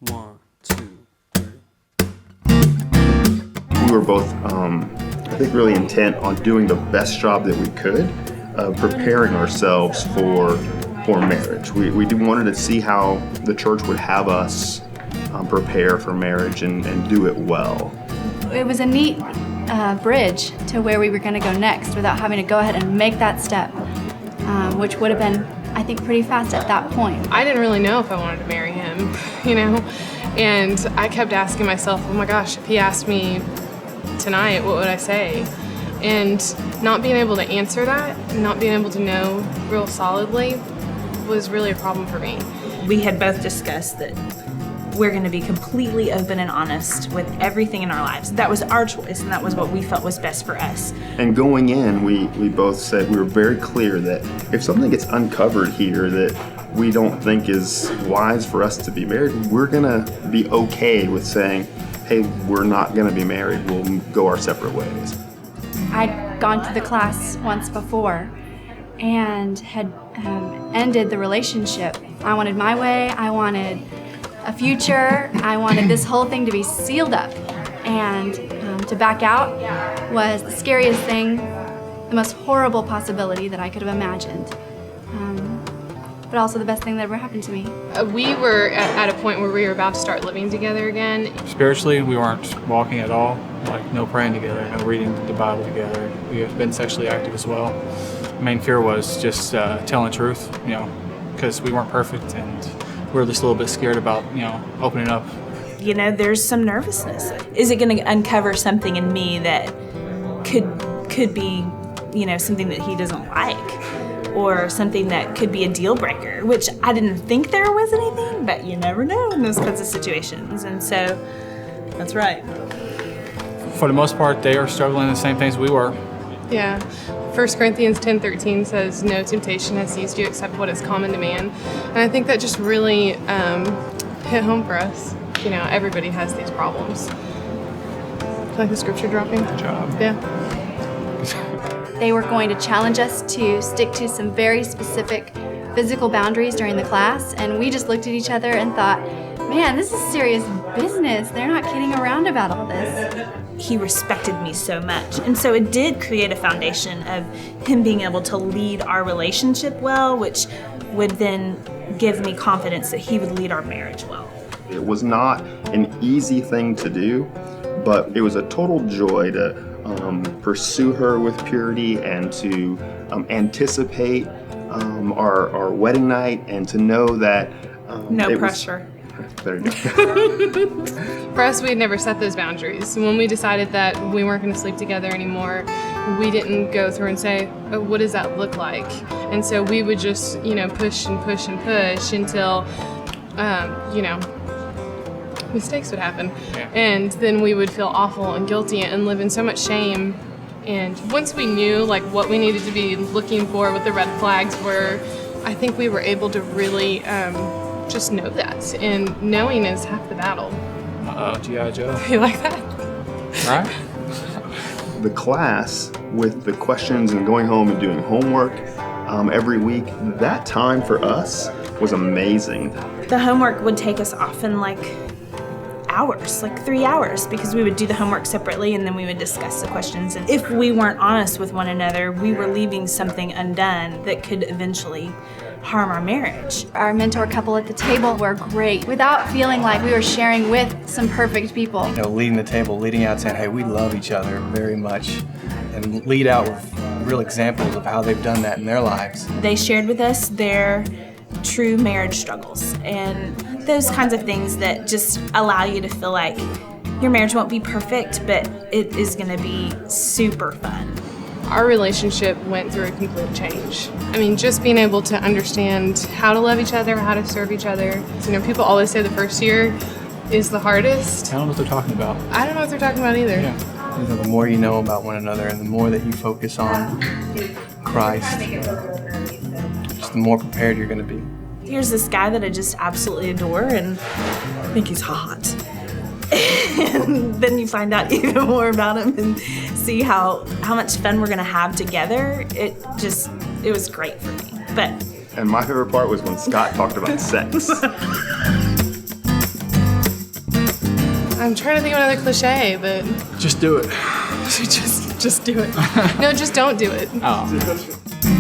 1, 2, 3. We were both, I think, really intent on doing the best job that we could of preparing ourselves for marriage. We wanted to see how the church would have us prepare for marriage and do it well. It was a neat bridge to where we were going to go next without having to go ahead and make that step, which would have been, I think, pretty fast at that point. I didn't really know if I wanted to marry him, and I kept asking myself, oh my gosh, if he asked me tonight, what would I say? And not being able to answer that, not being able to know real solidly was really a problem for me. We had both discussed that we're going to be completely open and honest with everything in our lives. That was our choice, and that was what we felt was best for us. And going in, we both said we were very clear that if something gets uncovered here that we don't think is wise for us to be married, we're going to be okay with saying, hey, we're not going to be married. We'll go our separate ways. I'd gone to the class once before and had ended the relationship. I wanted my way. I wanted a future. I wanted this whole thing to be sealed up. And to back out was the scariest thing, the most horrible possibility that I could have imagined. But also the best thing that ever happened to me. We were at a point where we were about to start living together again. Spiritually, we weren't walking at all, like no praying together, no reading the Bible together. We have been sexually active as well. The main fear was just telling the truth, because we weren't perfect and we were just a little bit scared about, opening up. There's some nervousness. Is it going to uncover something in me that could be, something that he doesn't like? Or something that could be a deal breaker, which I didn't think there was anything, but you never know in those kinds of situations. And so, that's right. For the most part, they are struggling the same things we were. Yeah. 1 Corinthians 10:13 says, no temptation has seized you except what is common to man. And I think that just really hit home for us. Everybody has these problems. Do you like the scripture dropping? Good job. Yeah. They were going to challenge us to stick to some very specific physical boundaries during the class, and we just looked at each other and thought, man, this is serious business. They're not kidding around about all this. He respected me so much, and so it did create a foundation of him being able to lead our relationship well, which would then give me confidence that he would lead our marriage well. It was not an easy thing to do, but it was a total joy to pursue her with purity and to anticipate our wedding night and to know that no pressure. There you go. For us, we had never set those boundaries. When we decided that we weren't going to sleep together anymore, we didn't go through and say, oh, what does that look like? And so we would just, push and push and push until, mistakes would happen. Yeah. And then we would feel awful and guilty and live in so much shame. And once we knew what we needed to be looking for, what the red flags were, I think we were able to really just know that. And knowing is half the battle. G.I. Joe. You like that? Right? The class with the questions and going home and doing homework every week, that time for us was amazing. The homework would take us often hours, 3 hours, because we would do the homework separately and then we would discuss the questions. And if we weren't honest with one another, we were leaving something undone that could eventually harm our marriage. Our mentor couple at the table were great without feeling like we were sharing with some perfect people. Leading the table, leading out saying, hey, we love each other very much, and lead out with real examples of how they've done that in their lives. They shared with us their true marriage struggles and those kinds of things that just allow you to feel like your marriage won't be perfect, but it is going to be super fun. Our relationship went through a complete change. Just being able to understand how to love each other, how to serve each other. People always say the first year is the hardest. I don't know what they're talking about. I don't know what they're talking about either. Yeah. The more you know about one another and the more that you focus on Christ, just the more prepared you're going to be. Here's this guy that I just absolutely adore and I think he's hot. And then you find out even more about him and see how much fun we're going to have together. It was great for me. And my favorite part was when Scott talked about sex. I'm trying to think of another cliche, but Just do it. just do it. No, just don't do it. Oh.